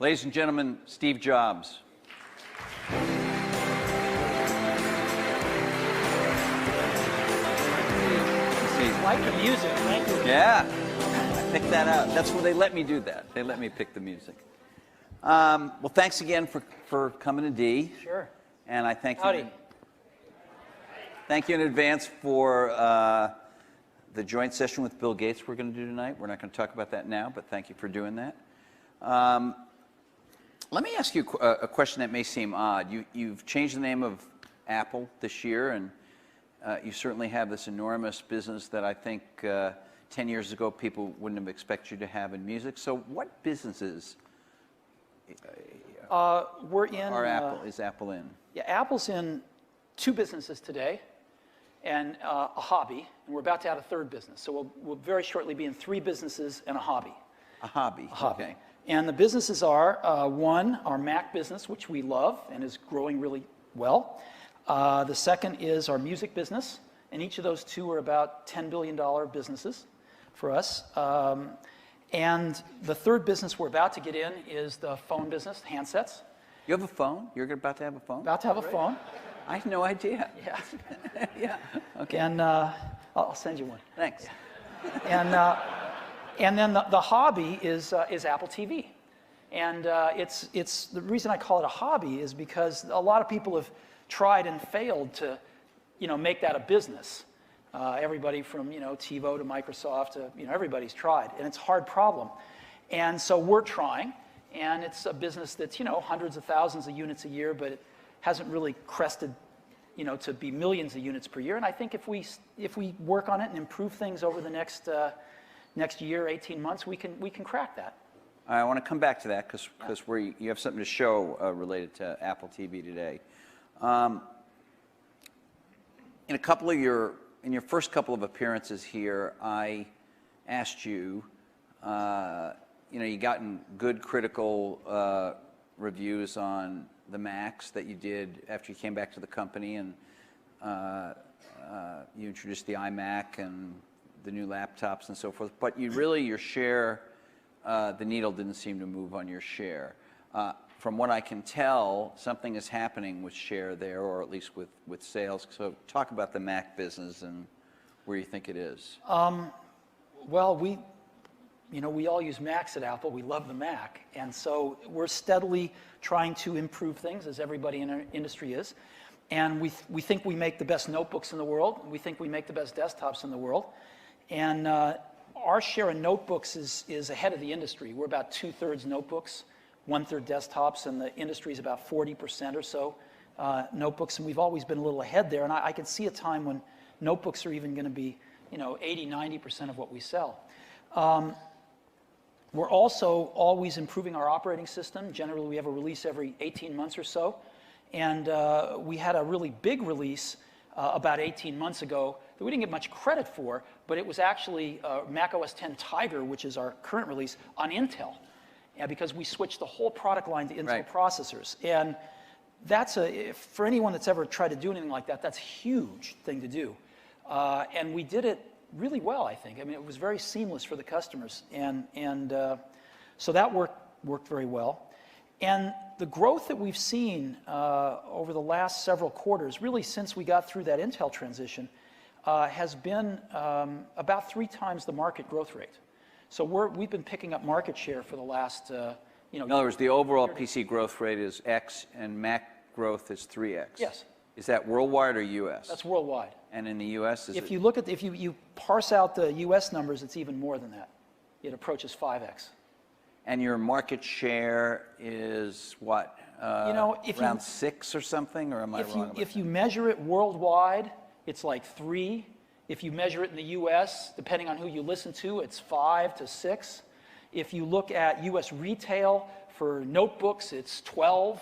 Ladies and gentlemen, Steve Jobs. I like the music, thank you. Yeah, I picked that out. That's where they let me do that. They let me pick the music. Well, thanks again for coming to D. Sure. And I thank Howdy. you. Thank you in advance for the joint session with Bill Gates we're going to do tonight. We're not going to talk about that now, but thank you for doing that. Let me ask you a question that may seem odd. You've changed the name of Apple this year, and you certainly have this enormous business that I think 10 years ago people wouldn't have expected you to have in music. So what businesses is Apple in? Yeah, Apple's in 2 businesses today and a hobby, and we're about to add a 3rd business. So we'll very shortly be in 3 businesses and a hobby. A hobby. A hobby. Okay. And the businesses are, one, our Mac business, which we love and is growing really well. The second is our music business, and each of those 2 are about $10 billion businesses for us. And the 3rd business we're about to get in is the phone business, handsets. You have a phone? You're about to have a phone? About to have a phone. I had no idea. Yeah. Yeah. Okay. And I'll send you one. Thanks. And then the hobby is Apple TV. And it's the reason I call it a hobby is because a lot of people have tried and failed to, make that a business. Everybody from, TiVo to Microsoft to, everybody's tried, and it's a hard problem. And so we're trying, and it's a business that's, hundreds of thousands of units a year, but it hasn't really crested, to be millions of units per year. And I think if we work on it and improve things over the next year, 18 months, we can crack that. I want to come back to that because you have something to show related to Apple TV today. In your first couple of appearances here, I asked you, you gotten good critical reviews on the Macs that you did after you came back to the company, and you introduced the iMac and the new laptops and so forth. But your share, the needle didn't seem to move on your share. From what I can tell, something is happening with share there, or at least with sales. So talk about the Mac business and where you think it is. Well, we all use Macs at Apple. We love the Mac. And so we're steadily trying to improve things, as everybody in our industry is. And we think we make the best notebooks in the world. We think we make the best desktops in the world. And our share in notebooks is ahead of the industry. We're about 2/3 notebooks, 1/3 desktops, and the industry is about 40% or so notebooks. And we've always been a little ahead there. And I could see a time when notebooks are even going to be, 80, 90% of what we sell. We're also always improving our operating system. Generally, we have a release every 18 months or so. And we had a really big release about 18 months ago that we didn't get much credit for, but it was actually Mac OS X Tiger, which is our current release, on Intel. Because we switched the whole product line to Intel processors. And that's for anyone that's ever tried to do anything like that, that's a huge thing to do. And we did it really well, I think. I mean, it was very seamless for the customers. And so that worked very well. And the growth that we've seen over the last several quarters, really since we got through that Intel transition, has been about 3 times the market growth rate. So we've been picking up market share for the last, In other words, the overall PC growth rate is X, and Mac growth is 3X. Yes. Is that worldwide or U.S.? That's worldwide. And in the U.S., if you parse out the U.S. numbers, it's even more than that. It approaches 5X. And your market share is what? Around 6 or something, or am I wrong? If you measure it worldwide, it's like 3. If you measure it in the U.S., depending on who you listen to, it's 5 to 6. If you look at U.S. retail for notebooks, it's 12.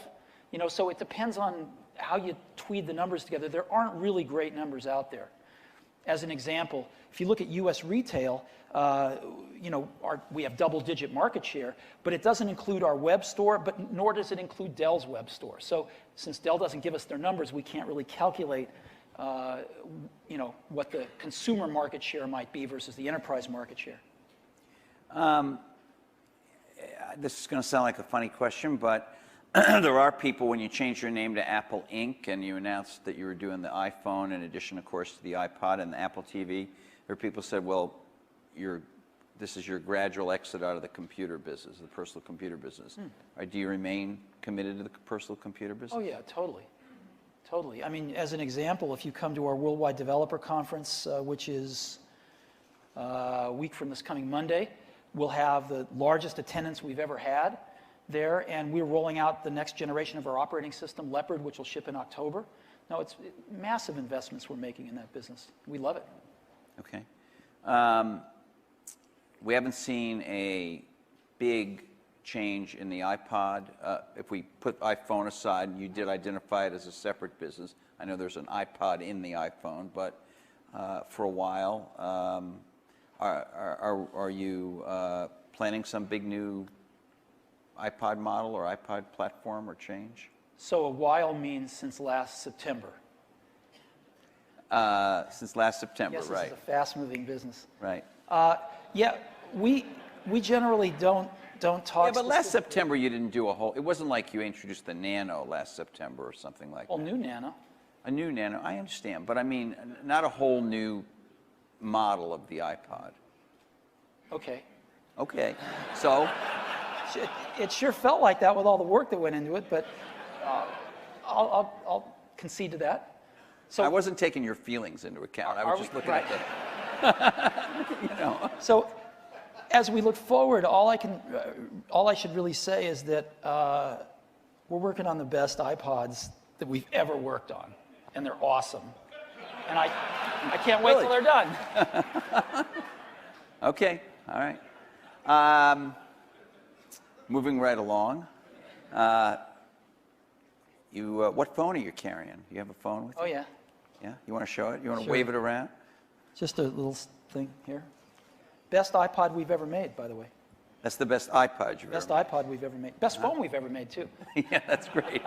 So it depends on how you tweed the numbers together. There aren't really great numbers out there. As an example, if you look at U.S. retail, we have double-digit market share, but it doesn't include our web store, but nor does it include Dell's web store. So since Dell doesn't give us their numbers, we can't really calculate what the consumer market share might be versus the enterprise market share. this is going to sound like a funny question, but there are people, when you change your name to Apple Inc. and you announced that you were doing the iPhone in addition, of course, to the iPod and the Apple TV, there are people who said, well, this is your gradual exit out of the computer business, the personal computer business. Do you remain committed to the personal computer business? Oh, yeah, totally. Totally. I mean, as an example, if you come to our Worldwide Developer Conference, which is a week from this coming Monday, we'll have the largest attendance we've ever had there, and we're rolling out the next generation of our operating system, Leopard, which will ship in October. No, it's massive investments we're making in that business. We love it. Okay. We haven't seen a big change in the iPod. If we put iPhone aside, and you did identify it as a separate business. I know there's an iPod in the iPhone, but for a while, are you planning some big new iPod model or iPod platform or change? So a while means since last September. Since last September, Yes, right? This is a fast-moving business. Right. Yeah, we generally don't talk. Yeah, but last September you didn't do a whole. It wasn't like you introduced the Nano last September or something like that. New Nano. A new Nano, I understand, but I mean, not a whole new model of the iPod. Okay. Okay, so. It sure felt like that with all the work that went into it, but I'll concede to that. So I wasn't taking your feelings into account. I was just looking right. at the. So, as we look forward, all I should really say is that we're working on the best iPods that we've ever worked on, and they're awesome. And I can't wait till they're done. Okay, all right. Moving right along. What phone are you carrying? You have a phone with you? Oh yeah. Yeah. You want to show it? You want to Sure. wave it around? Just a little thing here. Best iPod we've ever made, by the way. That's the best iPod you've Best ever iPod we've ever made. Best phone we've ever made, too. Yeah, that's great.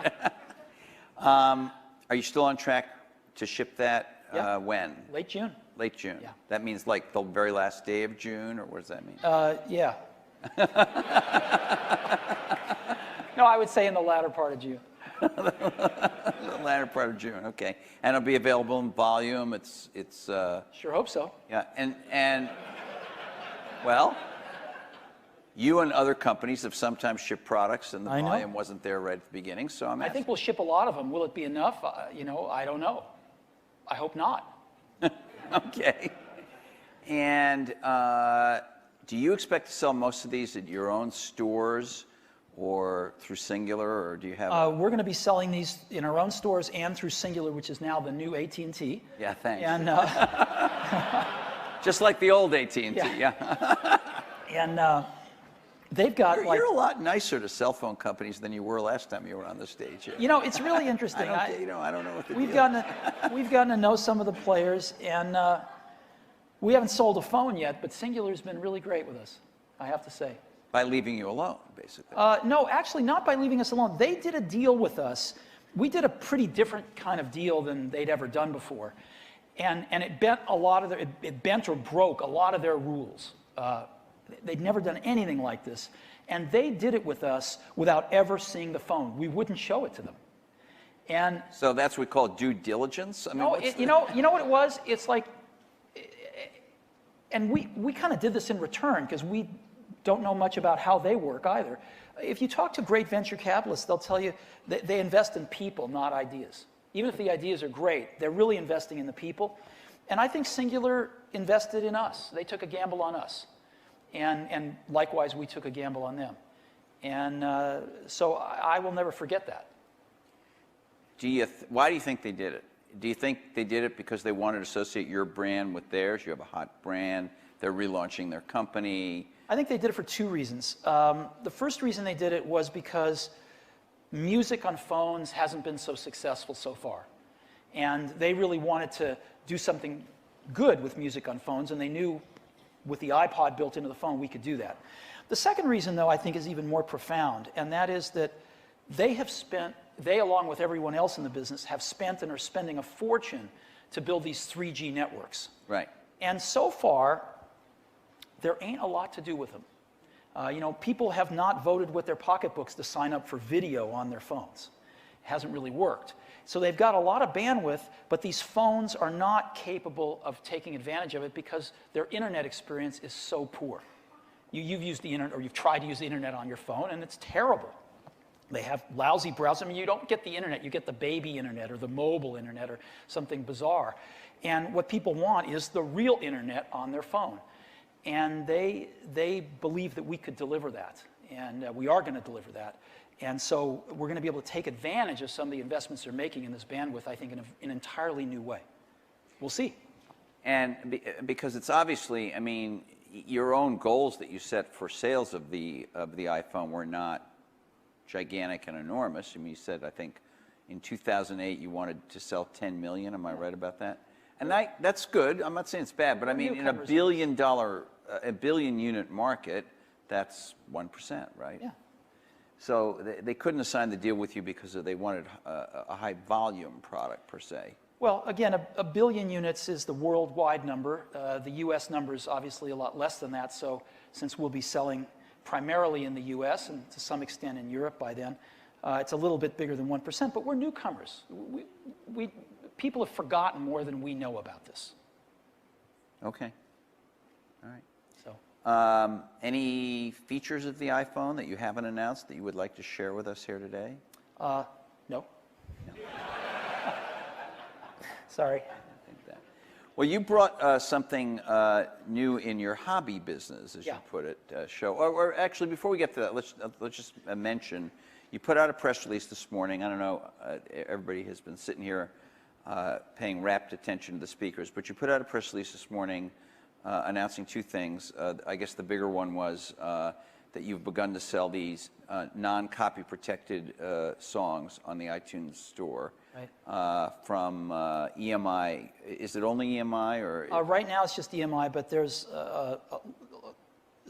Are you still on track to ship that when? Late June. Late June. Yeah. That means like the very last day of June, or what does that mean? Yeah. No, I would say in the latter part of June. The latter part of June. Okay, and it'll be available in volume. It's. Sure hope so. Yeah, and well, you and other companies have sometimes shipped products, and the I know. volume wasn't there right at the beginning. So I think we'll ship a lot of them. Will it be enough? I don't know. I hope not. Okay. And do you expect to sell most of these at your own stores or through Singular, or do you have? We're going to be selling these in our own stores and through Singular, which is now the new AT&T. Yeah, thanks. And just like the old AT&T, yeah. and they've got You're a lot nicer to cell phone companies than you were last time you were on the stage here. It's really interesting. I don't know what to do. We've gotten to know some of the players, and we haven't sold a phone yet, but Singular's been really great with us, I have to say. By leaving you alone, basically. No, actually not by leaving us alone. They did a deal with us. We did a pretty different kind of deal than they'd ever done before. And it bent it bent or broke a lot of their rules. They'd never done anything like this. And they did it with us without ever seeing the phone. We wouldn't show it to them. And so that's what we call due diligence? I mean, you know what it was? It's like, and we kind of did this in return because we don't know much about how they work either. If you talk to great venture capitalists, they'll tell you that they invest in people, not ideas. Even if the ideas are great, they're really investing in the people. And I think Singular invested in us. They took a gamble on us. And likewise, we took a gamble on them. And so I will never forget that. Why do you think they did it? Do you think they did it because they wanted to associate your brand with theirs? You have a hot brand. They're relaunching their company. I think they did it for two reasons. The first reason they did it was because music on phones hasn't been so successful so far. And they really wanted to do something good with music on phones, and they knew with the iPod built into the phone, we could do that. The second reason, though, I think is even more profound, and that is that they, along with everyone else in the business, have spent and are spending a fortune to build these 3G networks. Right. And so far, there ain't a lot to do with them. People have not voted with their pocketbooks to sign up for video on their phones. It hasn't really worked. So they've got a lot of bandwidth, but these phones are not capable of taking advantage of it because their internet experience is so poor. You've used the internet, or you've tried to use the internet on your phone, and it's terrible. They have lousy browsers. I mean, you don't get the internet. You get the baby internet or the mobile internet or something bizarre. And what people want is the real internet on their phone. And they believe that we could deliver that. And we are going to deliver that. And so we're going to be able to take advantage of some of the investments they're making in this bandwidth, I think, in an entirely new way. We'll see. And because it's obviously, I mean, your own goals that you set for sales of the iPhone were not gigantic and enormous. I mean, you said, I think, in 2008 you wanted to sell 10 million. Am I right about that? And that's good. I'm not saying it's bad, but I mean, in a billion unit market, that's 1%, right? Yeah. So they couldn't have signed the deal with you because they wanted a high volume product per se. Well, again, a billion units is the worldwide number. The US number is obviously a lot less than that. So since we'll be selling primarily in the US and to some extent in Europe by then, it's a little bit bigger than 1%, but we're newcomers. People have forgotten more than we know about this. Okay. All right. So, any features of the iPhone that you haven't announced that you would like to share with us here today? No. Sorry. Well, you brought something new in your hobby business, as you put it, show. Or actually, before we get to that, let's just mention, you put out a press release this morning. I don't know, everybody has been sitting here paying rapt attention to the speakers, but you put out a press release this morning announcing two things. I guess the bigger one was that you've begun to sell these non-copy protected songs on the iTunes store. Right. From EMI. Is it only EMI or? Right now it's just EMI, but there's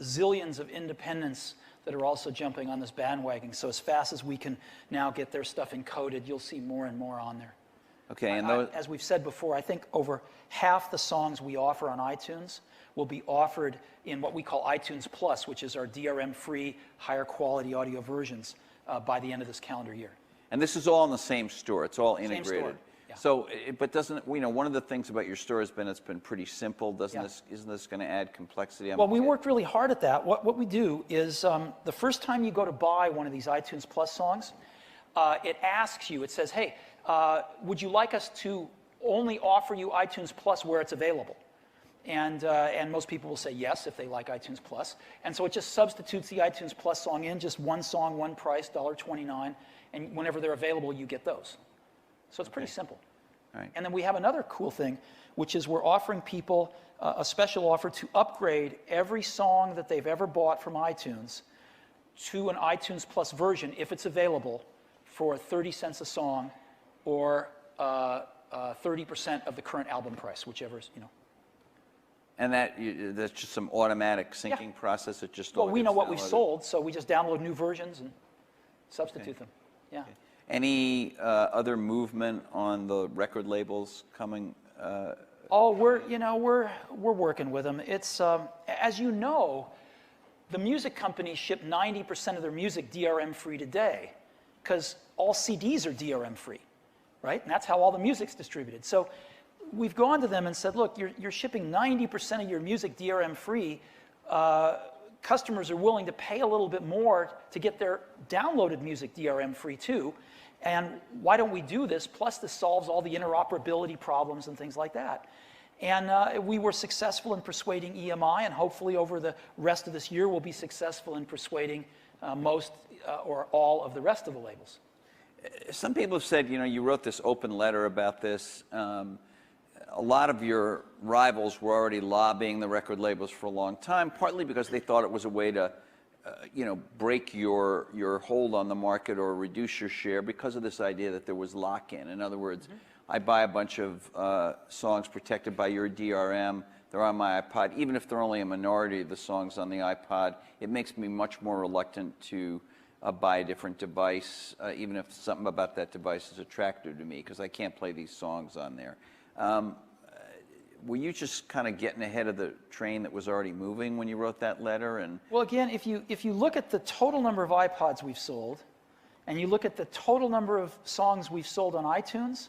zillions of independents that are also jumping on this bandwagon. So as fast as we can now get their stuff encoded, you'll see more and more on there. Okay, and those, as we've said before, I think over half the songs we offer on iTunes will be offered in what we call iTunes Plus, which is our DRM-free, higher quality audio versions by the end of this calendar year. and this is all in the same store. It's all integrated. Same store. Yeah. So, but doesn't, one of the things about your store has been it's been pretty simple. Isn't this going to add complexity? Well, we worked really hard at that. What we do is the first time you go to buy one of these iTunes Plus songs, it asks you, it says, hey, would you like us to only offer you iTunes Plus where it's available? And most people will say yes if they like iTunes Plus. And so it just substitutes the iTunes Plus song in, just one song, one price, $1.29. And whenever they're available, you get those. So it's pretty simple. All right. And then we have another cool thing, which is we're offering people a special offer to upgrade every song that they've ever bought from iTunes to an iTunes Plus version, if it's available, for 30 cents a song or 30% of the current album price, whichever is, And that's just some automatic syncing process. It just well, we know what we've downloaded. sold, so we just download new versions and substitute them. Yeah. Okay. Any other movement on the record labels coming? Oh, we're working with them. It's as you know, the music companies ship 90% of their music DRM free today, because all CDs are DRM free, right? And that's how all the music's distributed. So we've gone to them and said, look, you're shipping 90% of your music DRM free. Customers are willing to pay a little bit more to get their downloaded music DRM free too. And why don't we do this? Plus, this solves all the interoperability problems and things like that. And we were successful in persuading EMI, and hopefully over the rest of this year, we'll be successful in persuading most or all of the rest of the labels. Some people have said, you wrote this open letter about this. A lot of your rivals were already lobbying the record labels for a long time, partly because they thought it was a way to, break your hold on the market or reduce your share because of this idea that there was lock-in. In other words, I buy a bunch of songs protected by your DRM. They're on my iPod. Even if they're only a minority of the songs on the iPod, it makes me much more reluctant to buy a different device, even if something about that device is attractive to me, because I can't play these songs on there. were you just kind of getting ahead of the train that was already moving when you wrote that letter? And Well, again, if you look at the total number of iPods we've sold, and you look at the total number of songs we've sold on iTunes,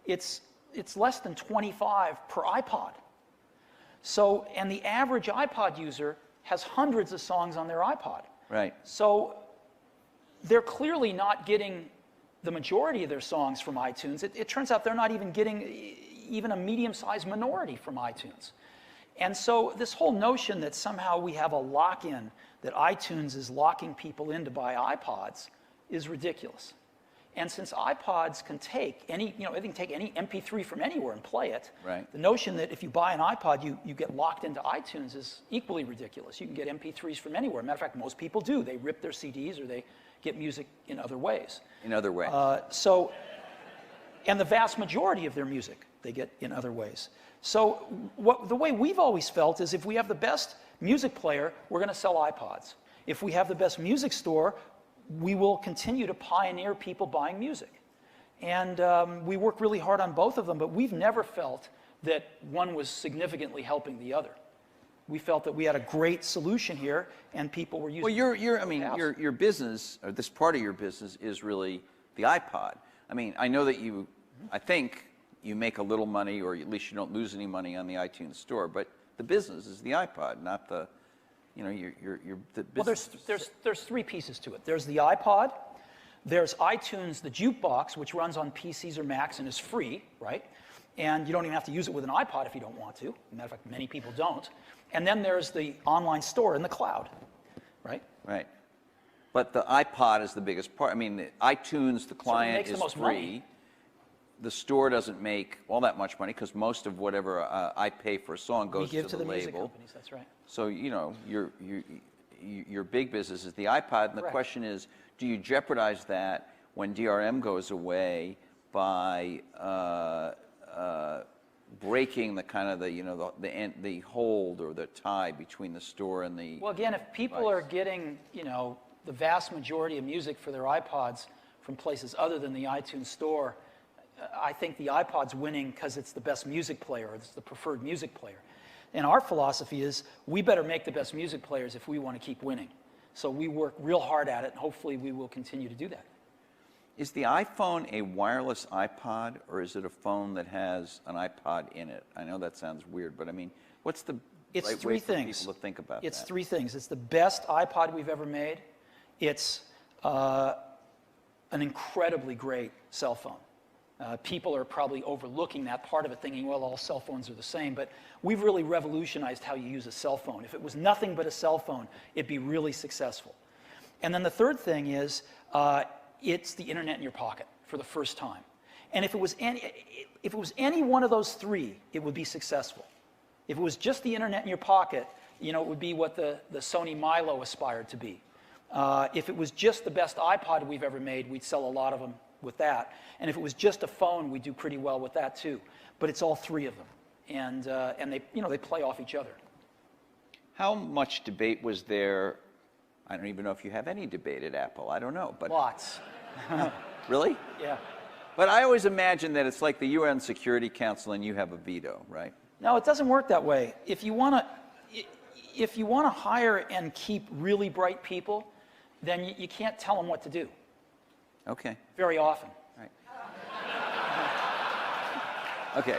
it's less than 25 per iPod. So, and the average iPod user has hundreds of songs on their iPod. right. So they're clearly not getting the majority of their songs from iTunes. It turns out they're not even getting even a medium-sized minority from iTunes. And so this whole notion that somehow we have a lock-in, that iTunes is locking people in to buy iPods, is ridiculous. And since iPods can take any, they can take any MP3 from anywhere and play it, Right. the notion that if you buy an iPod, you get locked into iTunes is equally ridiculous. You can get MP3s from anywhere. Matter of fact, most people do. They rip their CDs or they get music in other ways. In other ways. And the vast majority of their music they get in other ways. So the way we've always felt is if we have the best music player, we're going to sell iPods. If we have the best music store, we will continue to pioneer people buying music. And we work really hard on both of them, but we've never felt that one was significantly helping the other. We felt that we had a great solution here, and people were using Well, your business, or this part of your business, is really the iPod. I mean, I know that I think you make a little money, or at least you don't lose any money on the iTunes store, but the business is the iPod, not the, the business. Well, there's three pieces to it. There's the iPod, there's iTunes, the jukebox, which runs on PCs or Macs and is free, right? And you don't even have to use it with an iPod if you don't want to. As a matter of fact, many people don't. And then there's the online store in the cloud, right? Right. But the iPod is the biggest part. I mean, the iTunes, the client, makes the is most free. money. The store doesn't make all that much money because most of whatever I pay for a song goes We give to the music label. companies, that's right. So, your big business is the iPod, and the Correct. question is, do you jeopardize that when DRM goes away by breaking the kind of the hold or the tie between the store and the Well, again, if people are getting, the vast majority of music for their iPods from places other than the iTunes store, I think the iPod's winning because it's the best music player, or it's the preferred music player. And our philosophy is we better make the best music players if we want to keep winning. So we work real hard at it, and hopefully we will continue to do that. Is the iPhone a wireless iPod, or is it a phone that has an iPod in it? I know that sounds weird, but I mean, what's the It's right three way for things. people to think about It's that? three things. It's the best iPod we've ever made. It's an incredibly great cell phone. People are probably overlooking that part of it, thinking, well, all cell phones are the same. But we've really revolutionized how you use a cell phone. If it was nothing but a cell phone, it'd be really successful. And then the third thing is it's the internet in your pocket for the first time. And if it was any one of those three, it would be successful. If it was just the internet in your pocket, it would be what the Sony Milo aspired to be. If it was just the best iPod we've ever made, we'd sell a lot of them with that. And if it was just a phone, we'd do pretty well with that too. But it's all three of them. And they play off each other. How much debate was there? I don't even know if you have any debate at Apple. I don't know, but Lots. really? Yeah. But I always imagine that it's like the UN Security Council and you have a veto, right? No, it doesn't work that way. If you want to hire and keep really bright people, then you can't tell them what to do Okay. very often. Right. Okay.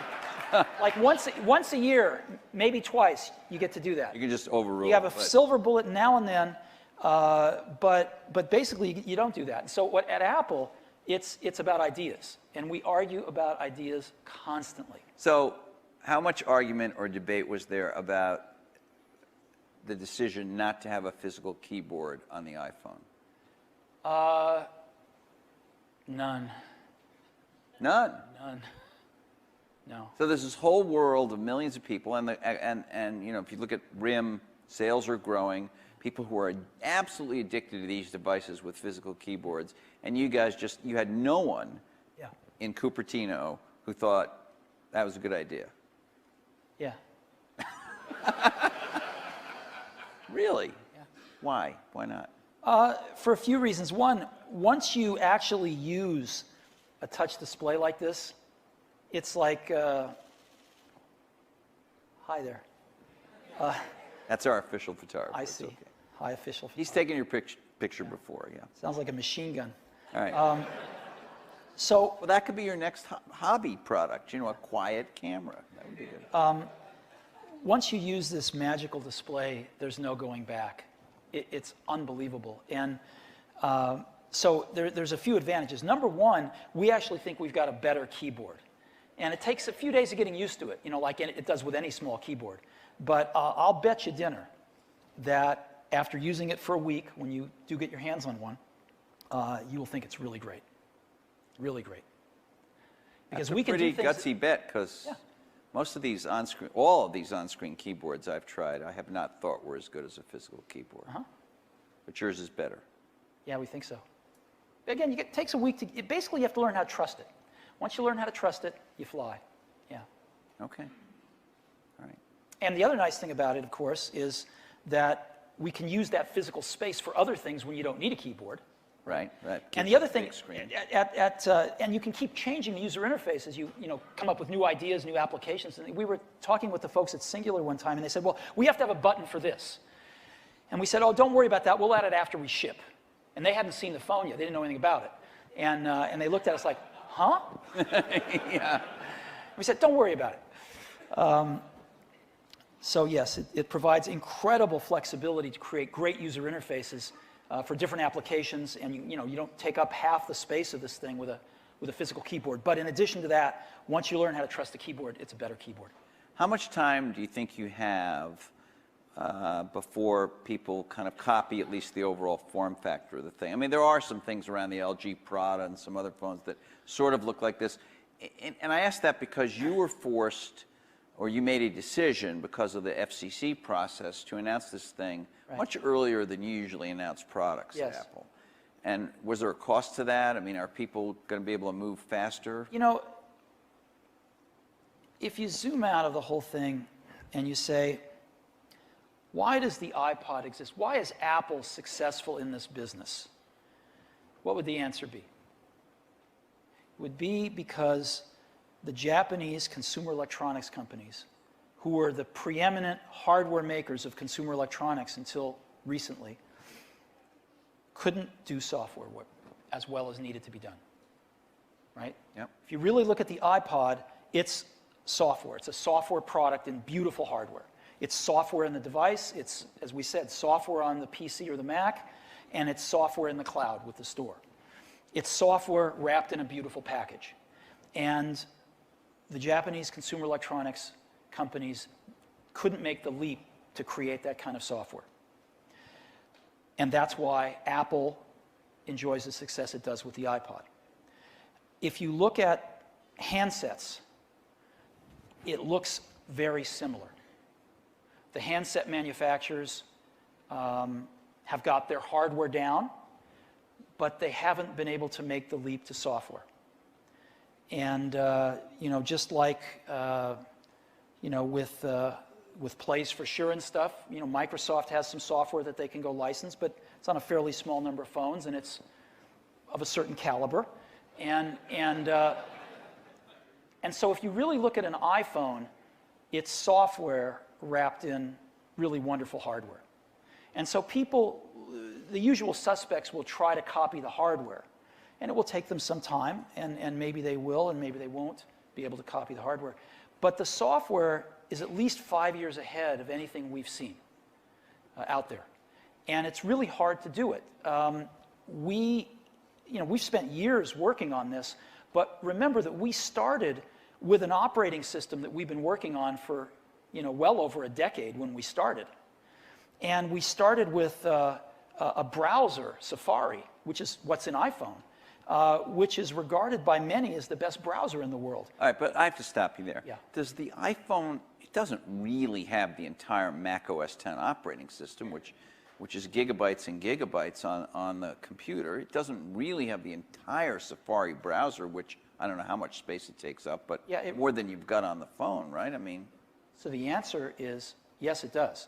Like once a year, maybe twice, you get to do that. You can just overrule. You have a but- silver bullet now and then, but basically you don't do that. So at Apple, it's about ideas, and we argue about ideas constantly. So, how much argument or debate was there about the decision not to have a physical keyboard on the iPhone? None. None. None. No. So there's this whole world of millions of people, and if you look at RIM, sales are growing. People who are absolutely addicted to these devices with physical keyboards, and you guys you had no one Yeah. in Cupertino who thought that was a good idea. Yeah. Really? Yeah. Why? Why not? For a few reasons. One, once you actually use a touch display like this, it's like Hi there. That's our official photographer. I It's see. okay. Hi, official. He's taken your picture before, yeah. Sounds like a machine gun. All right. So Well, that could be your next hobby product, you know, a quiet camera. That would be good. once you use this magical display, there's no going back. It's unbelievable. And so there's a few advantages. Number one, we actually think we've got a better keyboard. And it takes a few days of getting used to it, you know, like it does with any small keyboard. But I'll bet you dinner that after using it for a week, when you do get your hands on one, you will think it's really great. Really great. Because That's we a can pretty do things. gutsy bet, because most of these on-screen, all of these on-screen keyboards I've tried, I have not thought were as good as a physical keyboard. But yours is better. Yeah, we think so. Again, it takes a week to. Basically, you have to learn how to trust it. Once you learn how to trust it, you fly. Yeah. Okay. All right. And the other nice thing about it, of course, is that we can use that physical space for other things when you don't need a keyboard. Right. That And gives the other you a thing, big screen. and you can keep changing the user interface as you come up with new ideas, new applications. And we were talking with the folks at Singular one time, and they said, well, we have to have a button for this. And we said, oh, don't worry about that. We'll add it after we ship. And they hadn't seen the phone yet. They didn't know anything about it. And they looked at us like, huh? Yeah. We said, don't worry about it. So yes, it provides incredible flexibility to create great user interfaces for different applications, and you don't take up half the space of this thing with a physical keyboard. But in addition to that, once you learn how to trust the keyboard, it's a better keyboard. How much time do you think you have before people kind of copy at least the overall form factor of the thing? I mean, there are some things around the LG Prada and some other phones that sort of look like this. And I ask that because you were forced, or you made a decision because of the FCC process to announce this thing much earlier than you usually announce products at Apple. And was there a cost to that? I mean, are people going to be able to move faster? You know, if you zoom out of the whole thing and you say, why does the iPod exist? Why is Apple successful in this business? What would the answer be? It would be because the Japanese consumer electronics companies, who were the preeminent hardware makers of consumer electronics until recently, couldn't do software as well as needed to be done. Right? Yep. If you really look at the iPod, it's software. It's a software product in beautiful hardware. It's software in the device. It's, as we said, software on the PC or the Mac, and it's software in the cloud with the store. It's software wrapped in a beautiful package. And the Japanese consumer electronics companies couldn't make the leap to create that kind of software. And that's why Apple enjoys the success it does with the iPod. If you look at handsets, it looks very similar. The handset manufacturers have got their hardware down, but they haven't been able to make the leap to software. And just like with Plays for Sure and stuff, Microsoft has some software that they can go license, but it's on a fairly small number of phones, and it's of a certain caliber. And so if you really look at an iPhone, it's software wrapped in really wonderful hardware. And so people, the usual suspects, will try to copy the hardware. And it will take them some time, and maybe they will, and maybe they won't be able to copy the hardware. But the software is at least 5 years ahead of anything we've seen out there. And it's really hard to do it. We've spent years working on this, but remember that we started with an operating system that we've been working on for well over a decade when we started. And we started with a browser, Safari, which is what's in iPhone, which is regarded by many as the best browser in the world. All right, but I have to stop you there. Yeah. Does the iPhone, it doesn't really have the entire Mac OS X operating system, which is gigabytes and gigabytes on the computer. It doesn't really have the entire Safari browser, which I don't know how much space it takes up, but more than you've got on the phone, right? I mean. So the answer is yes, it does.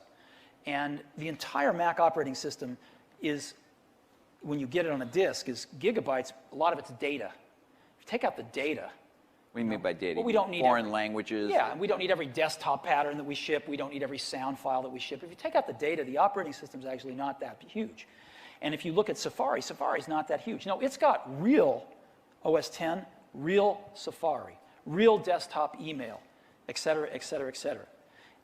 And the entire Mac operating system is, when you get it on a disk, is gigabytes. A lot of it's data. If you take out the data, What do you mean by data? Well, we don't need foreign languages? Yeah, and we don't need every desktop pattern that we ship. We don't need every sound file that we ship. If you take out the data, the operating system is actually not that huge. And if you look at Safari, Safari's not that huge. No, it's got real OS X, real Safari, real desktop email, et cetera, et cetera, et cetera.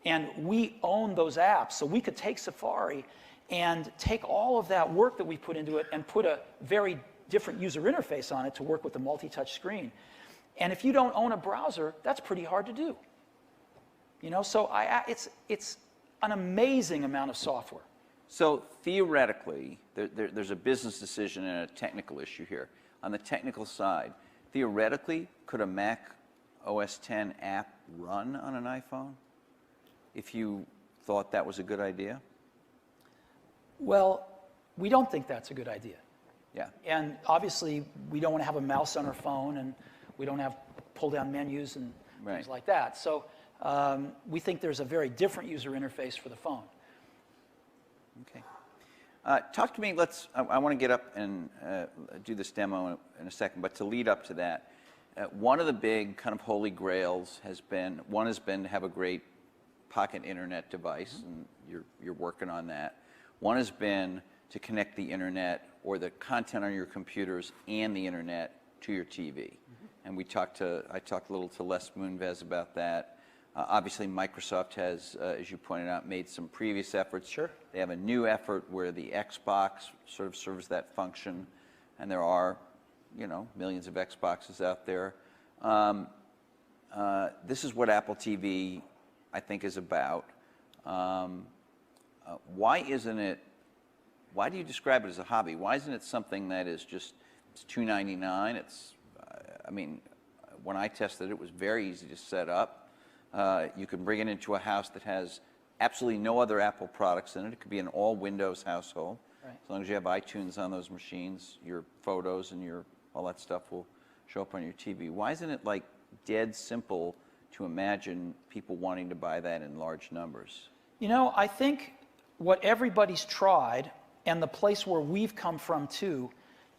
And we own those apps, so we could take Safari and take all of that work that we put into it and put a very different user interface on it to work with the multi-touch screen. And if you don't own a browser, that's pretty hard to do. You know, so it's an amazing amount of software. So theoretically, there's a business decision and a technical issue here. On the technical side, theoretically, could a Mac OS X app run on an iPhone if you thought that was a good idea? Well, we don't think that's a good idea. Yeah. And obviously, we don't want to have a mouse on our phone, and we don't have pull-down menus and things like that. So we think there's a very different user interface for the phone. Okay. Talk to me, I want to get up and do this demo in a second, but to lead up to that, one of the big kind of holy grails has been to have a great pocket internet device, and you're working on that. One has been to connect the internet or the content on your computers and the internet to your TV. And I talked a little to Les Moonves about that. Obviously, Microsoft has, as you pointed out, made some previous efforts. Sure. They have a new effort where the Xbox sort of serves that function, and there are, you know, millions of Xboxes out there. This is what Apple TV, I think, is about. Why do you describe it as a hobby? Why isn't it something that is just, it's $2.99? I mean, when I tested it, it was very easy to set up. You can bring it into a house that has absolutely no other Apple products in it. It could be an all Windows household. Right. As long as you have iTunes on those machines, your photos and all that stuff will show up on your TV. Why isn't it like dead simple to imagine people wanting to buy that in large numbers? You know, I think what everybody's tried, and the place where we've come from too,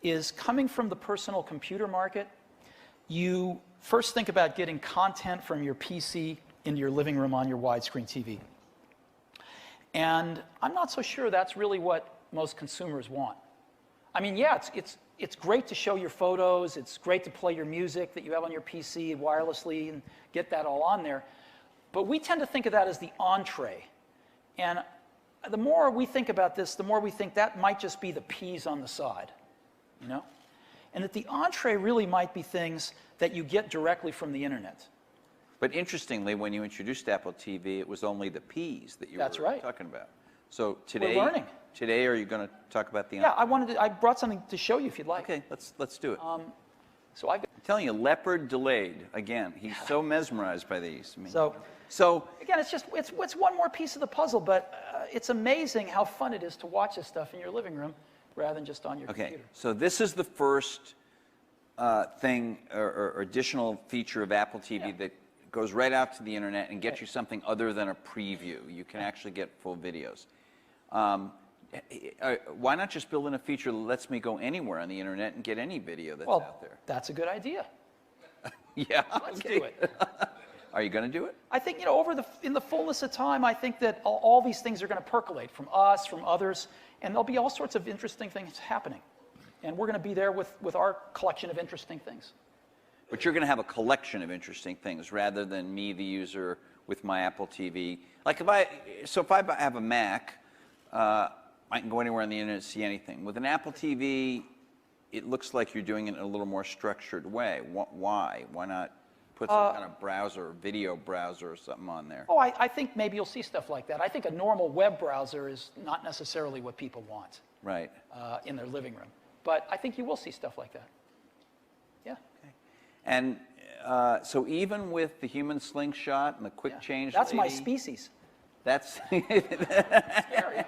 is coming from the personal computer market. You first think about getting content from your PC into your living room on your widescreen TV. And I'm not so sure that's really what most consumers want. I mean, yeah, it's great to show your photos, it's great to play your music that you have on your PC wirelessly and get that all on there. But we tend to think of that as the entree. And the more we think about this, the more we think that might just be the peas on the side, you know? And that the entree really might be things that you get directly from the internet. But interestingly, when you introduced Apple TV, it was only the peas that you were talking about. So today, we're learning. Today, are you going to talk about the? Yeah, I brought something to show you if you'd like. Okay, let's do it. So I'm telling you, leopard delayed again. He's so mesmerized by these. I mean, so again, it's one more piece of the puzzle, but it's amazing how fun it is to watch this stuff in your living room rather than just on your computer. So this is the first thing or additional feature of Apple TV that goes right out to the internet and gets you something other than a preview. You can actually get full videos. Why not just build in a feature that lets me go anywhere on the internet and get any video that's out there? That's a good idea. Yeah. Let's do it. Are you going to do it? I think, you know, in the fullness of time, I think that all these things are going to percolate from us, from others, and there'll be all sorts of interesting things happening. And we're going to be there with our collection of interesting things. But you're going to have a collection of interesting things rather than me, the user, with my Apple TV. Like if I have a Mac, I can go anywhere on the internet and see anything. With an Apple TV, it looks like you're doing it in a little more structured way. Why? Why not put some kind of browser, video browser or something on there? Oh, I think maybe you'll see stuff like that. I think a normal web browser is not necessarily what people want in their living room. But I think you will see stuff like that. Yeah. Okay. And so even with the human slingshot and the quick change that's lady, my species. That's Scary.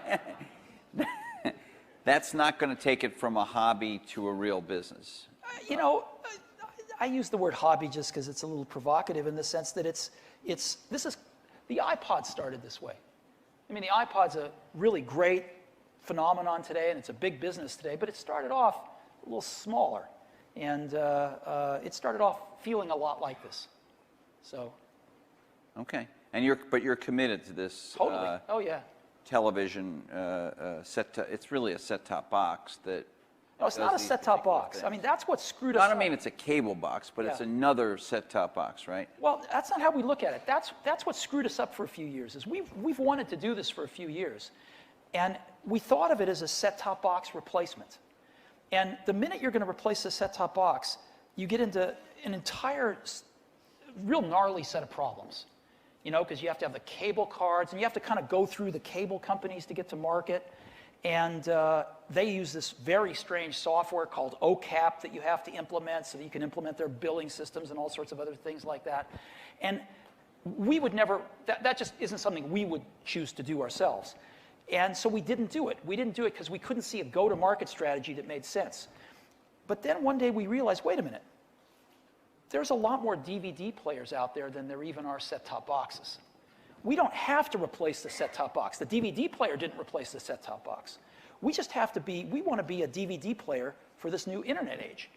That's not going to take it from a hobby to a real business. You know, I use the word hobby just because it's a little provocative in the sense that the iPod started this way. I mean, the iPod's a really great phenomenon today, and it's a big business today, but it started off a little smaller. And it started off feeling a lot like this. So. Okay. And but you're committed to this. Totally. Oh, yeah. Television it's really a set-top box that. No, it's not a set-top box. I mean, that's what screwed us up. I don't mean it's a cable box, but it's another set-top box, right? Well, that's not how we look at it. That's what screwed us up for a few years. Is we've wanted to do this for a few years, and we thought of it as a set-top box replacement. And the minute you're going to replace the set-top box, you get into an entire, real gnarly set of problems. You know, because you have to have the cable cards, and you have to kind of go through the cable companies to get to market. And they use this very strange software called OCAP that you have to implement so that you can implement their billing systems and all sorts of other things like that. And we would never, that just isn't something we would choose to do ourselves. And so we didn't do it. We didn't do it because we couldn't see a go-to-market strategy that made sense. But then one day we realized, wait a minute, there's a lot more DVD players out there than there even are set-top boxes. We don't have to replace the set-top box. The DVD player didn't replace the set-top box. We just have to be, we want to be a DVD player for this new internet age.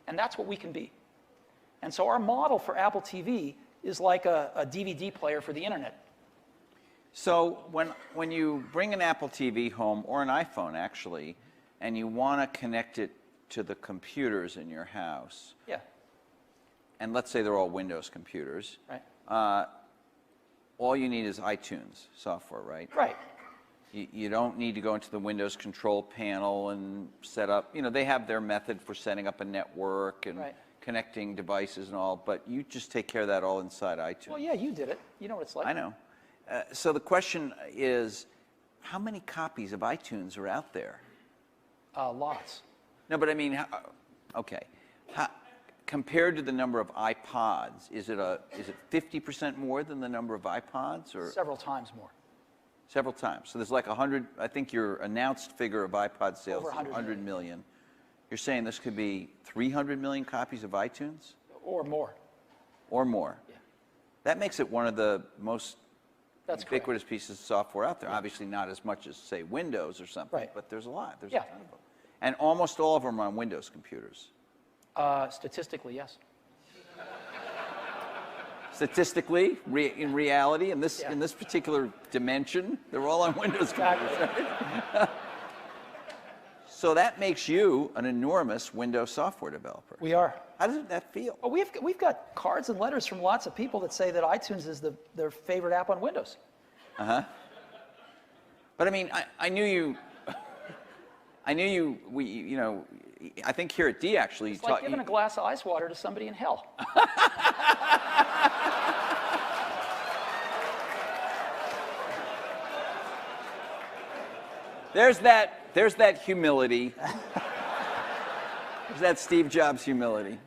And that's what we can be. And so our model for Apple TV is like a DVD player for the internet. So when you bring an Apple TV home, or an iPhone actually, and you want to connect it to the computers in your house, yeah, and let's say they're all Windows computers, right. All you need is iTunes software, right? Right. You don't need to go into the Windows control panel and set up, you know, they have their method for setting up a network and connecting devices and all, but you just take care of that all inside iTunes. Well, yeah, you did it. You know what it's like. I know. So the question is, how many copies of iTunes are out there? Lots. No, but I mean, okay. Compared to the number of iPods, is it 50% more than the number of iPods, or several times more? Several times. So there's like 100. I think your announced figure of iPod sales is 100 million. You're saying this could be 300 million copies of iTunes, or more. Or more. Yeah. That makes it one of the most ubiquitous correct. pieces of software out there. Yeah. Obviously, not as much as say Windows or something, right. But there's a lot. There's yeah. a ton of them, and almost all of them are on Windows computers. Statistically, yes. Statistically, in reality, in this particular dimension, they're all on Windows computers. Right? So that makes you an enormous Windows software developer. We are. How does that feel? Well, we've got cards and letters from lots of people that say that iTunes is their favorite app on Windows. Uh-huh. But I mean, I knew you. You know, I think here at D actually. It's like giving a glass of ice water to somebody in hell. There's that humility. There's that Steve Jobs humility.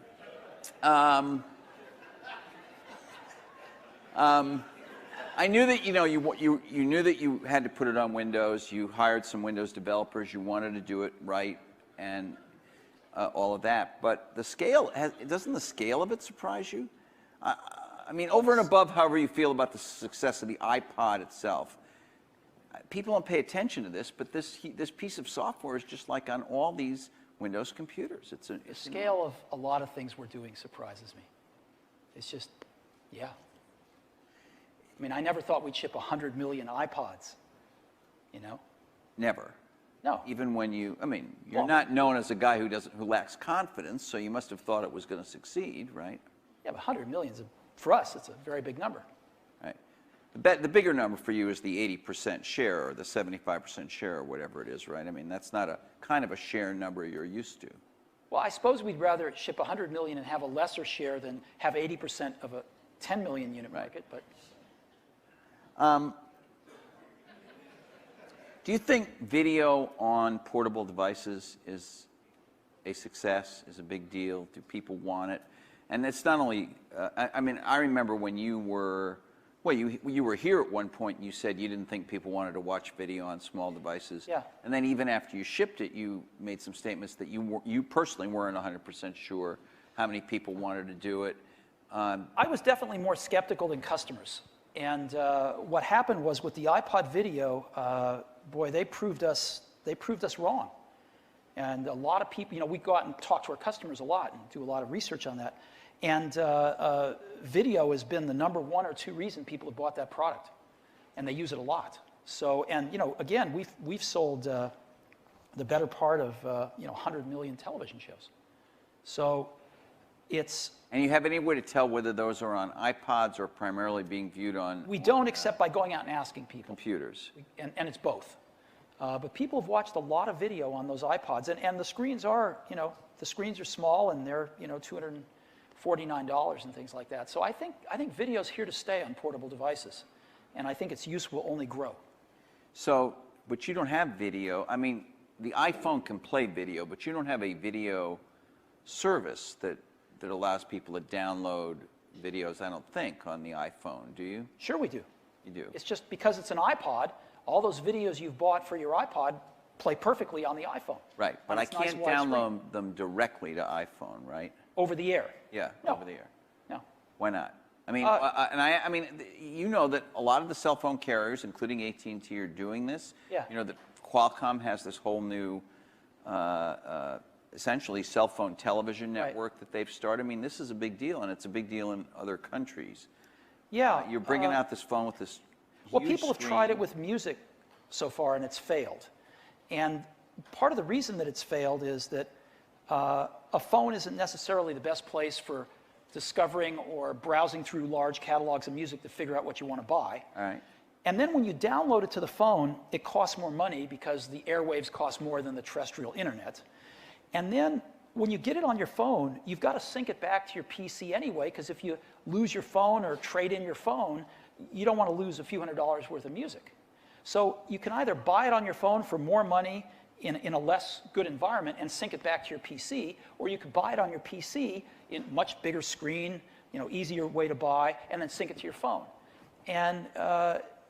I knew that you knew that you had to put it on Windows. You hired some Windows developers. You wanted to do it right, and all of that. But the scale doesn't the scale of it surprise you? I mean, over and above however you feel about the success of the iPod itself, people don't pay attention to this. But this piece of software is just like on all these Windows computers. The scale of a lot of things we're doing surprises me. It's just, yeah. I mean, I never thought we'd ship 100 million iPods, you know? Never. No. Even when you're not known as a guy who lacks confidence, so you must have thought it was going to succeed, right? Yeah, but 100 million, for us, it's a very big number. Right. The bigger number for you is the 80% share or the 75% share or whatever it is, right? I mean, that's not a kind of a share number you're used to. Well, I suppose we'd rather ship 100 million and have a lesser share than have 80% of a 10 million unit market, but... Do you think video on portable devices is a success, is a big deal? Do people want it? And it's not only, I mean, I remember when you were, well, you were here at one point and you said you didn't think people wanted to watch video on small devices. Yeah. And then even after you shipped it, you made some statements that you personally weren't 100% sure how many people wanted to do it. I was definitely more skeptical than customers. And what happened was with the iPod video, boy, they proved us wrong. And a lot of people, we go out and talk to our customers a lot and do a lot of research on that. And video has been the number 1 or 2 reason people have bought that product. And they use it a lot. So, and again, we've sold the better part of 100 million television shows. So it's... And you have any way to tell whether those are on iPods or primarily being viewed on... We don't, except by going out and asking people. Computers. And it's both. But people have watched a lot of video on those iPods, and the screens are, the screens are small, and they're, $249 and things like that. So I think video's here to stay on portable devices, and I think its use will only grow. So, but you don't have video. I mean, the iPhone can play video, but you don't have a video service that allows people to download videos, I don't think, on the iPhone, do you? Sure we do. You do. It's just because it's an iPod, all those videos you've bought for your iPod play perfectly on the iPhone. Right, but I can't download them directly to iPhone, right? Over the air? Yeah, no. Over the air. No. Why not? I mean, I mean, you know that a lot of the cell phone carriers, including AT&T, are doing this. Yeah. You know that Qualcomm has this whole new, essentially, cell phone television network that they've started. I mean, this is a big deal, and it's a big deal in other countries. Yeah. You're bringing out this phone with this Well, people have tried it with music so far, and it's failed. And part of the reason that it's failed is that a phone isn't necessarily the best place for discovering or browsing through large catalogs of music to figure out what you want to buy. All right. And then when you download it to the phone, it costs more money because the airwaves cost more than the terrestrial internet. And then when you get it on your phone, you've got to sync it back to your PC anyway, because if you lose your phone or trade in your phone, you don't want to lose a few $100s worth of music. So you can either buy it on your phone for more money in a less good environment and sync it back to your PC, or you could buy it on your PC in much bigger screen, easier way to buy, and then sync it to your phone. And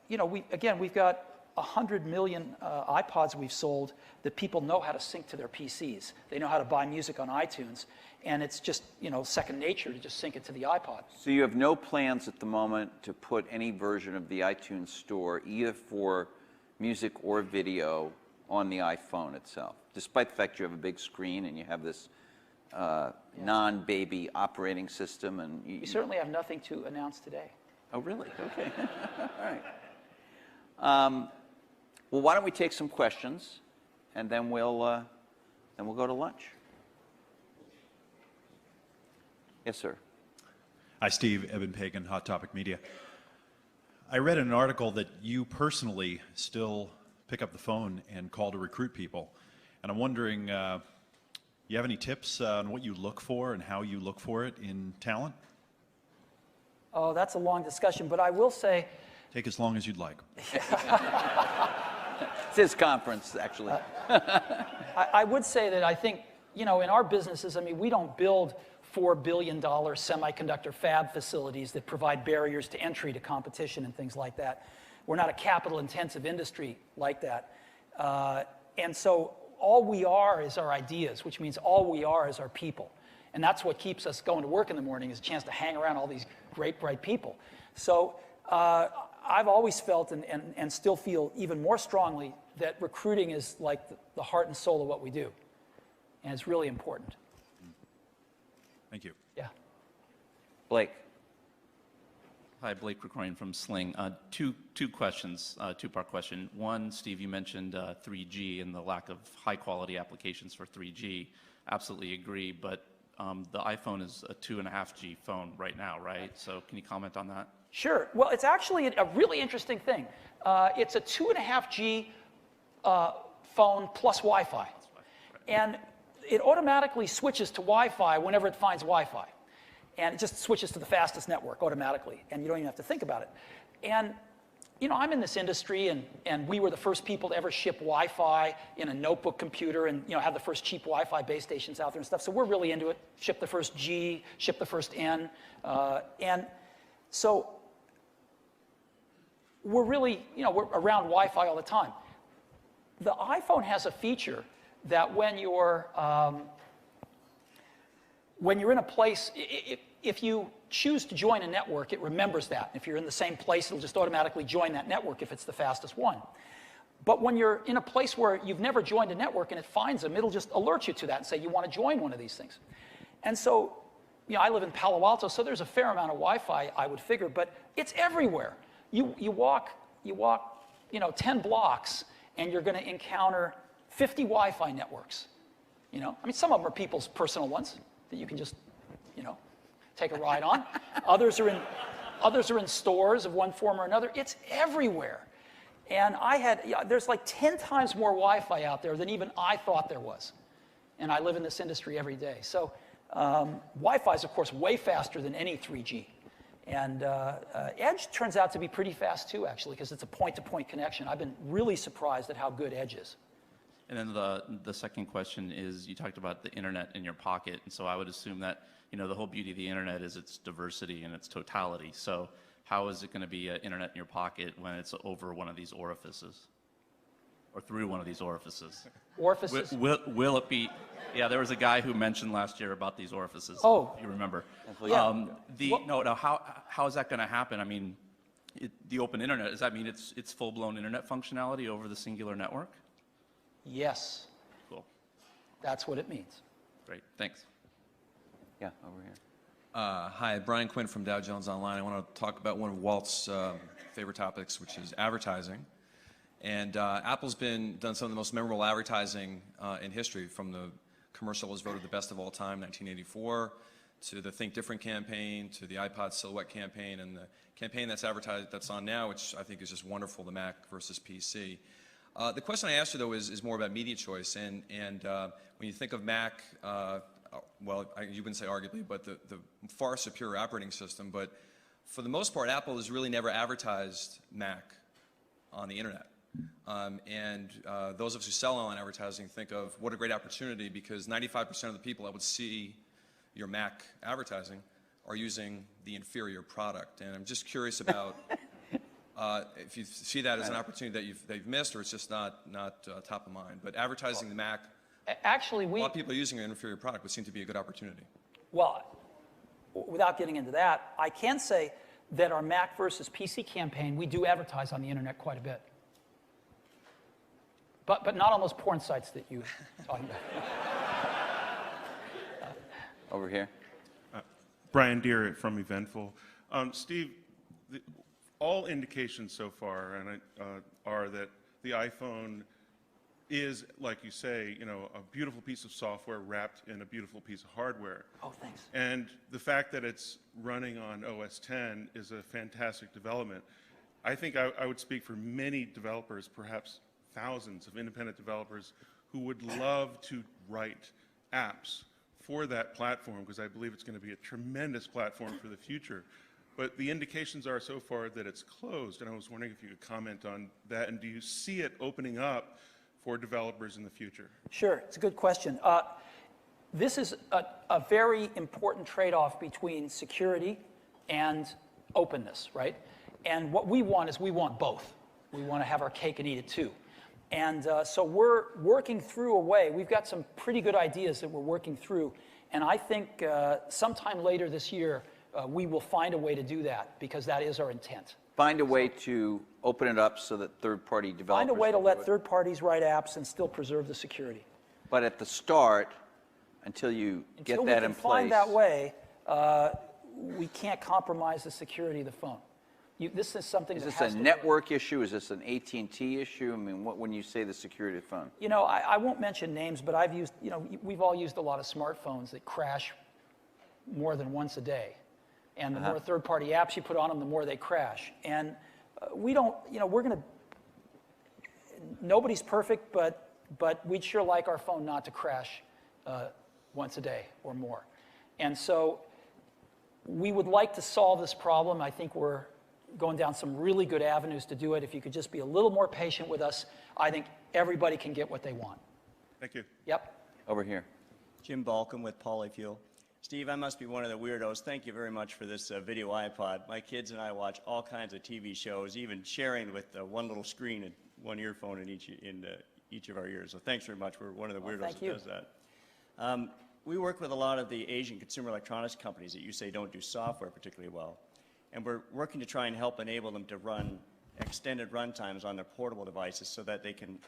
we've got 100 million iPods we've sold that people know how to sync to their PCs. They know how to buy music on iTunes, and it's just second nature to just sync it to the iPod. So you have no plans at the moment to put any version of the iTunes store, either for music or video, on the iPhone itself, despite the fact you have a big screen and you have this non-baby operating system. And we certainly have nothing to announce today. Oh, really? Okay. All right. Well, why don't we take some questions, and then we'll go to lunch. Yes, sir. Hi, Steve. Eben Pagan, Hot Topic Media. I read in an article that you personally still pick up the phone and call to recruit people. And I'm wondering, you have any tips on what you look for and how you look for it in talent? Oh, that's a long discussion, but I will say... Take as long as you'd like. It's his conference, actually. I would say that I think, in our businesses, we don't build $4 billion semiconductor fab facilities that provide barriers to entry to competition and things like that. We're not a capital-intensive industry like that. And so all we are is our ideas, which means all we are is our people. And that's what keeps us going to work in the morning, is a chance to hang around all these great, bright people. So I've always felt and still feel even more strongly that recruiting is like the heart and soul of what we do. And it's really important. Thank you. Yeah. Blake. Hi, Blake Recorrian from Sling. Two questions, two-part question. One, Steve, you mentioned 3G and the lack of high-quality applications for 3G. Absolutely agree, but the iPhone is a 2.5G phone right now, right? So can you comment on that? Sure. Well, it's actually a really interesting thing. It's a 2.5G phone plus Wi-Fi. Right. And it automatically switches to Wi-Fi whenever it finds Wi-Fi. And it just switches to the fastest network automatically, and you don't even have to think about it. And, I'm in this industry, and we were the first people to ever ship Wi-Fi in a notebook computer and, have the first cheap Wi-Fi base stations out there and stuff. So we're really into it. Ship the first G, ship the first N. And so we're really, we're around Wi-Fi all the time. The iPhone has a feature that when you're in a place, if you choose to join a network, it remembers that. If you're in the same place, it'll just automatically join that network if it's the fastest one. But when you're in a place where you've never joined a network and it finds them, it'll just alert you to that and say you want to join one of these things. And so, I live in Palo Alto, so there's a fair amount of Wi-Fi, I would figure, but it's everywhere. You walk 10 blocks, and you're going to encounter 50 Wi-Fi networks. Some of them are people's personal ones that you can just, take a ride on. Others are in stores of one form or another. It's everywhere. And there's like 10 times more Wi-Fi out there than even I thought there was. And I live in this industry every day. So Wi-Fi is, of course, way faster than any 3G. And Edge turns out to be pretty fast, too, actually, because it's a point-to-point connection. I've been really surprised at how good Edge is. And then the second question is, you talked about the internet in your pocket, and so I would assume that the whole beauty of the internet is its diversity and its totality. So how is it going to be internet in your pocket when it's over one of these orifices, or through one of these orifices? Orifices? Will it be? Yeah, there was a guy who mentioned last year about these orifices. Oh, if you remember? Yeah. How is that going to happen? I mean, the open internet, does that mean it's full-blown internet functionality over the singular network? Yes. Cool. That's what it means. Great. Thanks. Yeah, over here. Hi, Brian Quinn from Dow Jones Online. I want to talk about one of Walt's favorite topics, which is advertising. And Apple's done some of the most memorable advertising in history, from the commercial was voted the best of all time, 1984, to the Think Different campaign, to the iPod Silhouette campaign, and the campaign that's on now, which I think is just wonderful, the Mac versus PC. The question I asked you, though, is more about media choice. And when you think of Mac, well, you wouldn't say arguably, but the far superior operating system. But for the most part, Apple has really never advertised Mac on the internet. Those of us who sell online advertising think of what a great opportunity, because 95% of the people that would see your Mac advertising are using the inferior product. And I'm just curious about if you see that as an opportunity that you've missed, or it's just not top of mind. But advertising the Mac, actually, a lot of people are using an inferior product would seem to be a good opportunity. Well, without getting into that, I can say that our Mac versus PC campaign, we do advertise on the internet quite a bit. But not on those porn sites that you were talking about. Over here. Brian Deere from Eventful. Steve, all indications so far are that the iPhone is, like you say, a beautiful piece of software wrapped in a beautiful piece of hardware. Oh, thanks. And the fact that it's running on OS X is a fantastic development. I think I would speak for many developers, perhaps thousands of independent developers, who would love to write apps for that platform, because I believe it's going to be a tremendous platform for the future. But the indications are so far that it's closed, and I was wondering if you could comment on that, and do you see it opening up for developers in the future? Sure, it's a good question. This is a very important trade-off between security and openness, right? And what we want is we want both. We want to have our cake and eat it too. And so we're working through a way. We've got some pretty good ideas that we're working through. And I think sometime later this year, we will find a way to do that, because that is our intent. Find a way to open it up so that third-party developers Find a way to can let do it. third parties write apps and still preserve the security. But at the start, until you get that in place. Until we can find that way, we can't compromise the security of the phone. This is something Is that this has a to network issue? Is this an AT&T issue? I mean, when you say the security of the phone? I won't mention names, but I've used, we've all used a lot of smartphones that crash more than once a day. And the more third-party apps you put on them, the more they crash. And we don't, nobody's perfect, but we'd sure like our phone not to crash once a day or more. And so we would like to solve this problem. I think we're going down some really good avenues to do it. If you could just be a little more patient with us, I think everybody can get what they want. Thank you. Yep. Over here. Jim Balcom with Polyfuel. Steve, I must be one of the weirdos. Thank you very much for this video iPod. My kids and I watch all kinds of TV shows, even sharing with one little screen and one earphone in each of our ears. So thanks very much. We're one of the weirdos that does that. We work with a lot of the Asian consumer electronics companies that you say don't do software particularly well. And we're working to try and help enable them to run extended runtimes on their portable devices so that they can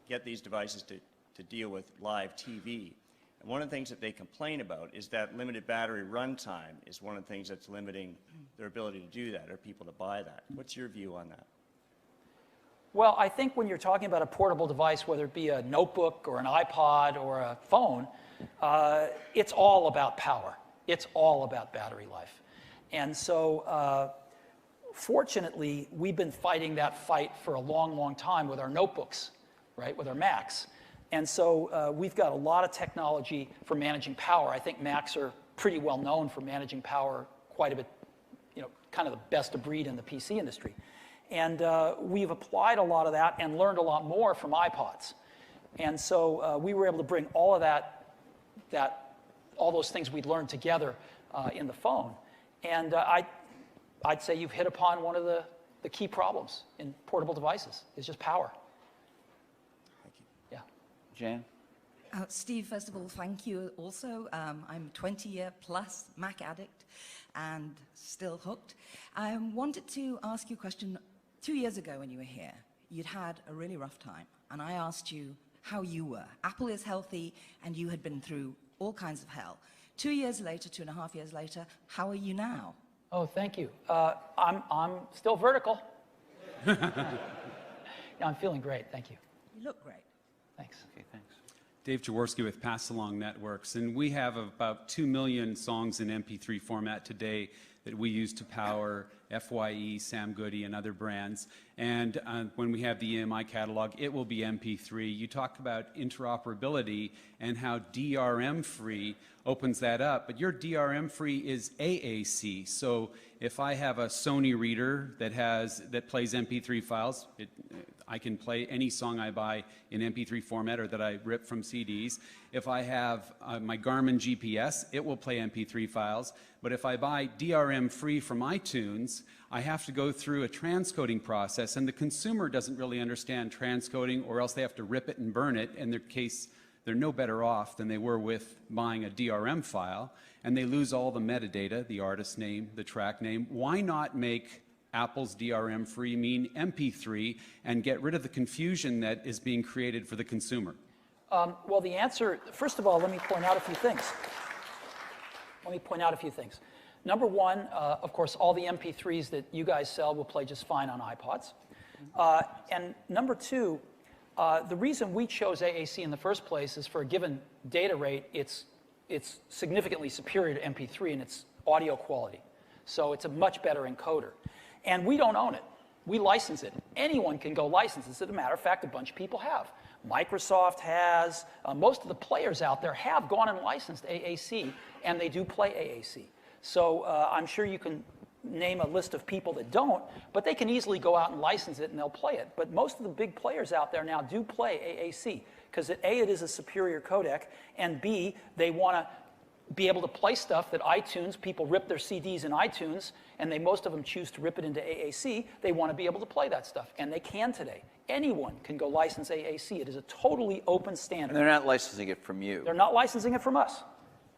get these devices to deal with live TV. And one of the things that they complain about is that limited battery runtime is one of the things that's limiting their ability to do that, or people to buy that. What's your view on that? Well, I think when you're talking about a portable device, whether it be a notebook or an iPod or a phone, it's all about power. It's all about battery life. And so, fortunately, we've been fighting that fight for a long, long time with our notebooks, right, with our Macs. And so we've got a lot of technology for managing power. I think Macs are pretty well known for managing power quite a bit, kind of the best of breed in the PC industry. And we've applied a lot of that and learned a lot more from iPods. And so we were able to bring all of all those things we'd learned together in the phone. And I'd say you've hit upon one of the key problems in portable devices, is just power. Thank you. Yeah. Jan? Steve, first of all, thank you also. I'm a 20-year-plus Mac addict and still hooked. I wanted to ask you a question. 2 years ago when you were here, you'd had a really rough time, and I asked you how you were. Apple is healthy, and you had been through all kinds of hell. 2 years later, 2.5 years later, how are you now? Oh, thank you. I'm still vertical. Yeah, I'm feeling great. Thank you. You look great. Thanks. Okay, thanks. Dave Jaworski with Pass Along Networks, and we have about 2 million songs in MP3 format today that we use to power FYE, Sam Goody, and other brands. And when we have the EMI catalog, it will be MP3. You talk about interoperability and how DRM-free opens that up, but your DRM-free is AAC. So if I have a Sony reader that plays MP3 files, I can play any song I buy in MP3 format or that I rip from CDs. If I have my Garmin GPS, it will play MP3 files. But if I buy DRM-free from iTunes, I have to go through a transcoding process, and the consumer doesn't really understand transcoding, or else they have to rip it and burn it. In their case, they're no better off than they were with buying a DRM file, and they lose all the metadata, the artist name, the track name. Why not make Apple's DRM-free mean MP3 and get rid of the confusion that is being created for the consumer? Well, the answer, first of all, let me point out a few things. Number one, of course, all the MP3s that you guys sell will play just fine on iPods. And number two, the reason we chose AAC in the first place is for a given data rate, it's significantly superior to MP3 in its audio quality. So it's a much better encoder. And we don't own it. We license it. Anyone can go license it. As a matter of fact, a bunch of people have. Microsoft has. Most of the players out there have gone and licensed AAC, and they do play AAC. So I'm sure you can name a list of people that don't, but they can easily go out and license it, and they'll play it. But most of the big players out there now do play AAC, because A, it is a superior codec, and B, they want to be able to play stuff that iTunes, people rip their CDs in iTunes, and most of them choose to rip it into AAC. They want to be able to play that stuff, and they can today. Anyone can go license AAC. It is a totally open standard. And they're not licensing it from you. They're not licensing it from us.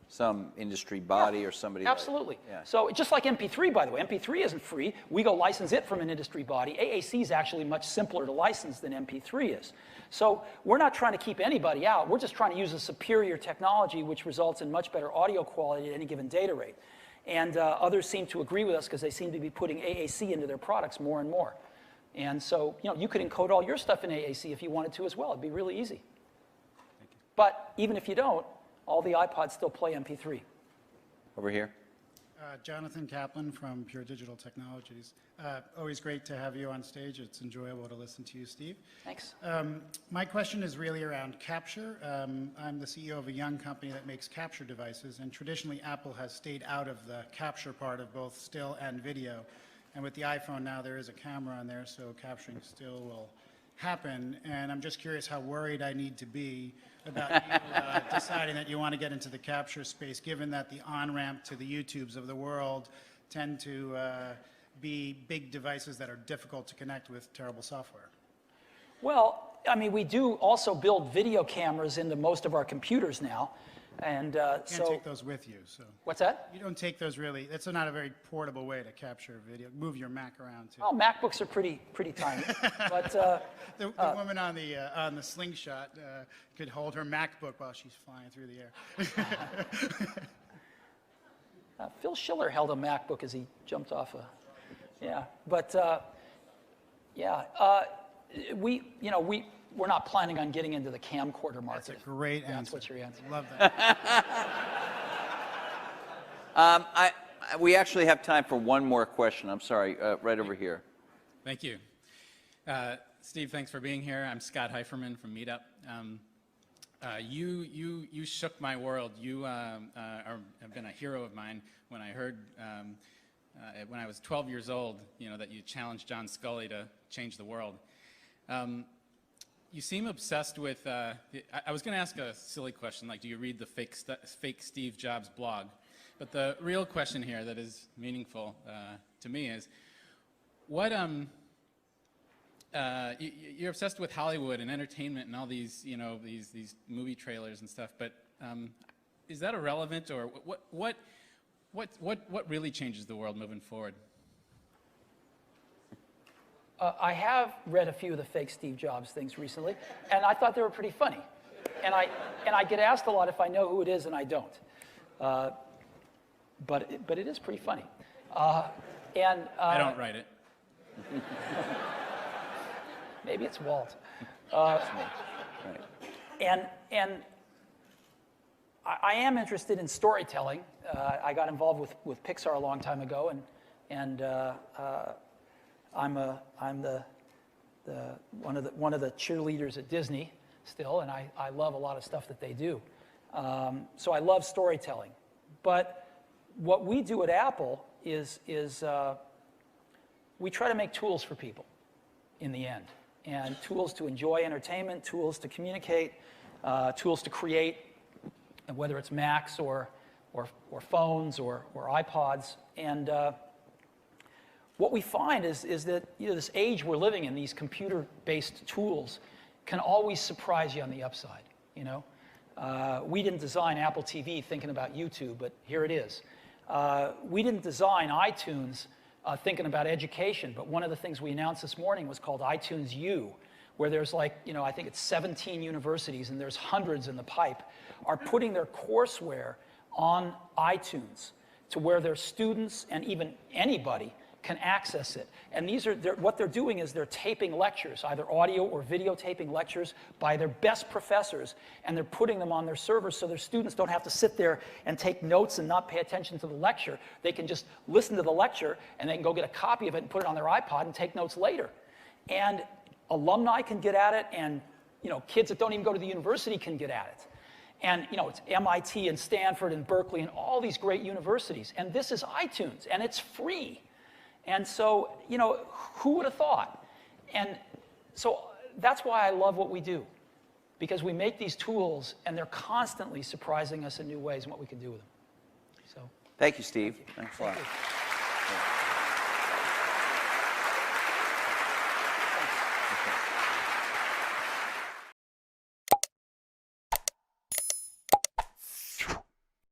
Some industry body or somebody. Absolutely. Yeah. So just like MP3, by the way, MP3 isn't free. We go license it from an industry body. AAC is actually much simpler to license than MP3 is. So we're not trying to keep anybody out. We're just trying to use a superior technology which results in much better audio quality at any given data rate. And others seem to agree with us because they seem to be putting AAC into their products more and more. And so, you could encode all your stuff in AAC if you wanted to as well. It'd be really easy. Thank you. But even if you don't, all the iPods still play MP3. Over here. Jonathan Kaplan from Pure Digital Technologies. Always great to have you on stage. It's enjoyable to listen to you, Steve. Thanks. My question is really around capture. I'm the CEO of a young company that makes capture devices, and traditionally Apple has stayed out of the capture part of both still and video. And with the iPhone now, there is a camera on there, so capturing still will happen. And I'm just curious how worried I need to be about you deciding that you want to get into the capture space, given that the on-ramp to the YouTubes of the world tend to be big devices that are difficult to connect with terrible software. Well, I mean, we do also build video cameras into most of our computers now. And You can't so, take those with you, so. what's that? You don't take those really, it's not a very portable way to capture video. Move your Mac around too. Oh, MacBooks are pretty tiny. But The woman on the slingshot could hold her MacBook while she's flying through the air. Phil Schiller held a MacBook as he jumped off a, yeah. But we're not planning on getting into the camcorder market. That's a great answer. That's what your answer. Love that. We actually have time for one more question. I'm sorry, right over here. Thank you. Steve, thanks for being here. I'm Scott Heiferman from Meetup. You shook my world. You have been a hero of mine when I heard, when I was 12 years old, that you challenged John Scully to change the world. You seem obsessed with, I was going to ask a silly question, like do you read the fake Steve Jobs blog? But the real question here that is meaningful to me is, what, you're obsessed with Hollywood and entertainment and all these, these movie trailers and stuff, but is that irrelevant, or what really changes the world moving forward? I have read a few of the fake Steve Jobs things recently, and I thought they were pretty funny. And I get asked a lot if I know who it is, and I don't. But it is pretty funny. I don't write it. Maybe it's Walt. Right. And I am interested in storytelling. I got involved with Pixar a long time ago, and I'm one of the cheerleaders at Disney still, and I love a lot of stuff that they do. So I love storytelling. But what we do at Apple is we try to make tools for people in the end, and tools to enjoy entertainment, tools to communicate, tools to create, whether it's Macs or phones or iPods. And what we find is that this age we're living in, these computer-based tools can always surprise you on the upside. We didn't design Apple TV thinking about YouTube, but here it is. We didn't design iTunes thinking about education, but one of the things we announced this morning was called iTunes U, where there's I think it's 17 universities, and there's hundreds in the pipe, are putting their courseware on iTunes to where their students and even anybody can access it. And what they're doing is they're taping lectures, either audio or videotaping lectures by their best professors, and they're putting them on their servers so their students don't have to sit there and take notes and not pay attention to the lecture. They can just listen to the lecture, and they can go get a copy of it and put it on their iPod and take notes later. And alumni can get at it, and kids that don't even go to the university can get at it. And it's MIT and Stanford and Berkeley and all these great universities. And this is iTunes, and it's free. And so, who would have thought? And so that's why I love what we do, because we make these tools, and they're constantly surprising us in new ways and what we can do with them. So, Thank you, Steve. Thanks a lot. Thank you.